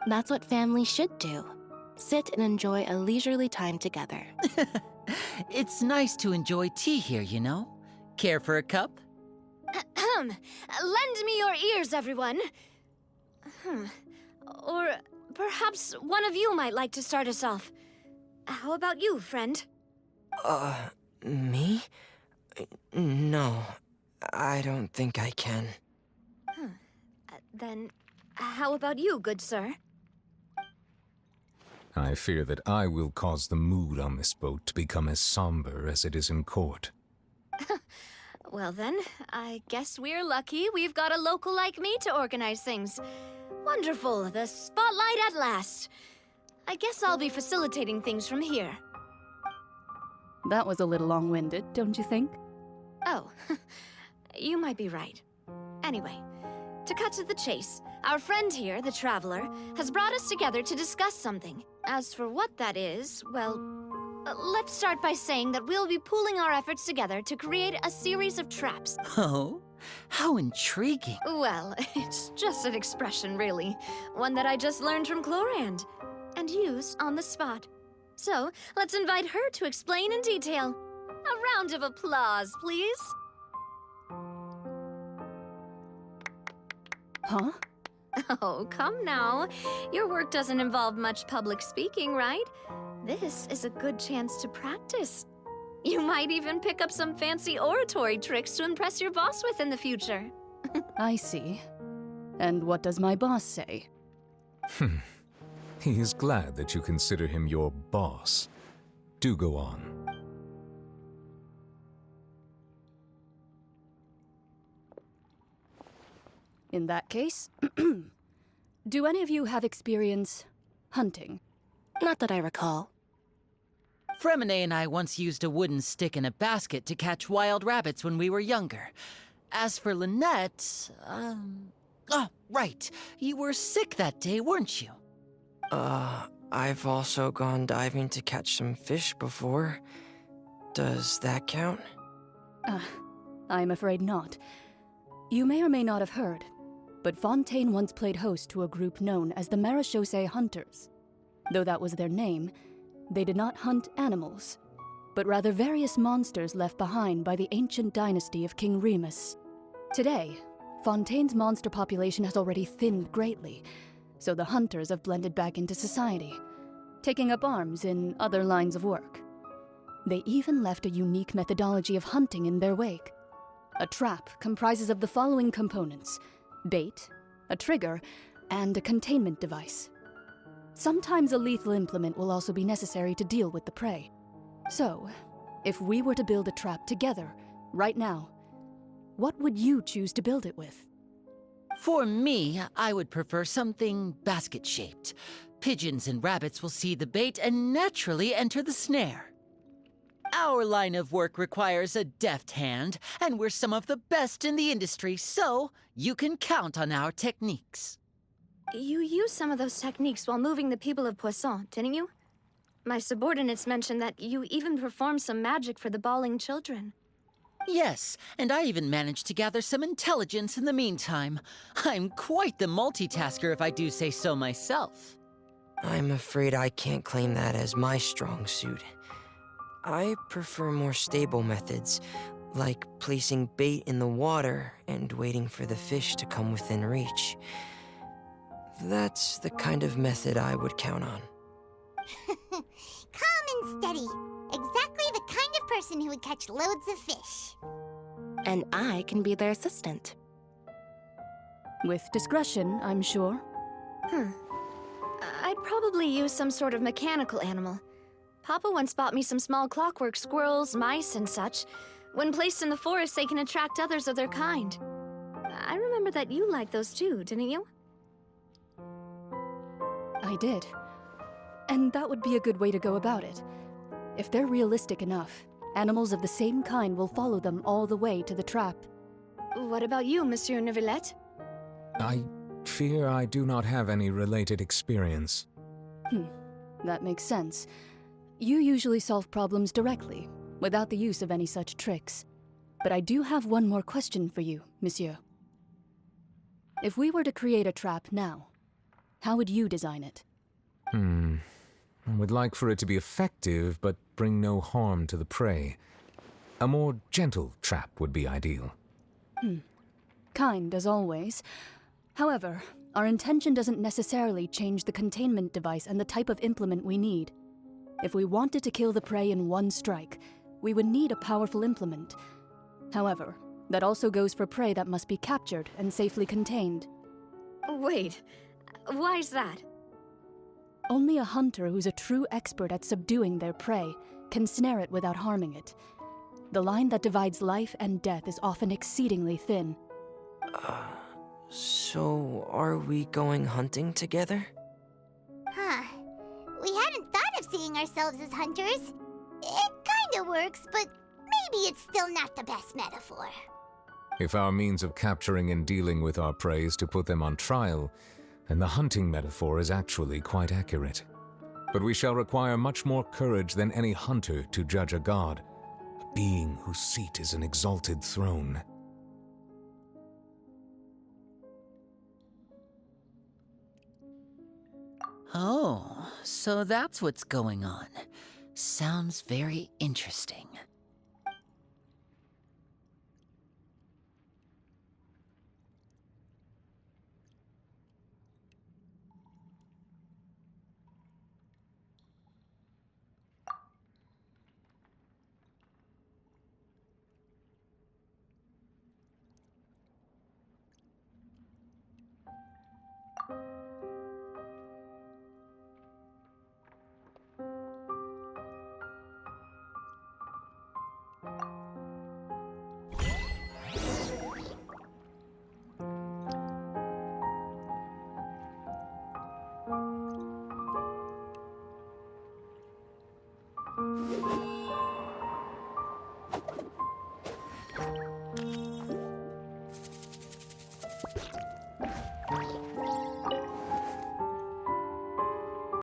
That's what families should do. Sit and enjoy a leisurely time together. It's nice to enjoy tea here, you know? Care for a cup? Lend me your ears, everyone. Or perhaps one of you might like to start us off. How about you, friend? Me? No, I don't think I can. Then, how about you, good sir? I fear that I will cause the mood on this boat to become as somber as it is in court. Well then, I guess we're lucky we've got a local like me to organize things. Wonderful, the spotlight at last. I guess I'll be facilitating things from here. That was a little long-winded, don't you think? Oh, you might be right. Anyway, to cut to the chase, our friend here, the Traveler, has brought us together to discuss something. As for what that is, well, let's start by saying that we'll be pooling our efforts together to create a series of traps. Oh, how intriguing. Well, it's just an expression, really. One that I just learned from Chlorand, and used on the spot. So, let's invite her to explain in detail. A round of applause, please. Huh? Oh, come now. Your work doesn't involve much public speaking, right? This is a good chance to practice. You might even pick up some fancy oratory tricks to impress your boss with in the future. I see. And what does my boss say? He is glad that you consider him your boss. Do go on. In that case, do any of you have experience hunting? Not that I recall. Fremine and I once used a wooden stick in a basket to catch wild rabbits when we were younger. As for Lynette, oh, right. You were sick that day, weren't you? I've also gone diving to catch some fish before. Does that count? I'm afraid not. You may or may not have heard, but Fontaine once played host to a group known as the Marechaussee Hunters. Though that was their name, they did not hunt animals, but rather various monsters left behind by the ancient dynasty of King Remus. Today, Fontaine's monster population has already thinned greatly, so the hunters have blended back into society, taking up arms in other lines of work. They even left a unique methodology of hunting in their wake. A trap comprises of the following components: bait, a trigger, and a containment device. Sometimes a lethal implement will also be necessary to deal with the prey. So, if we were to build a trap together, right now, what would you choose to build it with? For me, I would prefer something basket-shaped. Pigeons and rabbits will see the bait and naturally enter the snare. Our line of work requires a deft hand, and we're some of the best in the industry, so you can count on our techniques. You used some of those techniques while moving the people of Poisson, didn't you? My subordinates mentioned that you even performed some magic for the bawling children. Yes, and I even managed to gather some intelligence in the meantime. I'm quite the multitasker if I do say so myself. I'm afraid I can't claim that as my strong suit. I prefer more stable methods, like placing bait in the water and waiting for the fish to come within reach. That's the kind of method I would count on. Calm and steady. Exactly the kind of person who would catch loads of fish. And I can be their assistant. With discretion, I'm sure. I'd probably use some sort of mechanical animal. Papa once bought me some small clockwork squirrels, mice, and such. When placed in the forest, they can attract others of their kind. I remember that you liked those too, didn't you? I did. And that would be a good way to go about it. If they're realistic enough, animals of the same kind will follow them all the way to the trap. What about you, Monsieur Neuvillette? I fear I do not have any related experience. That makes sense. You usually solve problems directly, without the use of any such tricks. But I do have one more question for you, monsieur. If we were to create a trap now, How would you design it? I would like for it to be effective, but bring no harm to the prey. A more gentle trap would be ideal. Kind, as always. However, our intention doesn't necessarily change the containment device and the type of implement we need. If we wanted to kill the prey in one strike, we would need a powerful implement. However, that also goes for prey that must be captured and safely contained. Wait, why's that? Only a hunter who's a true expert at subduing their prey can snare it without harming it. The line that divides life and death is often exceedingly thin. So are we going hunting together? Huh. We hadn't thought of seeing ourselves as hunters. It kinda works, but maybe it's still not the best metaphor. If our means of capturing and dealing with our prey is to put them on trial, then the hunting metaphor is actually quite accurate. But we shall require much more courage than any hunter to judge a god, a being whose seat is an exalted throne. Oh, so that's what's going on. Sounds very interesting.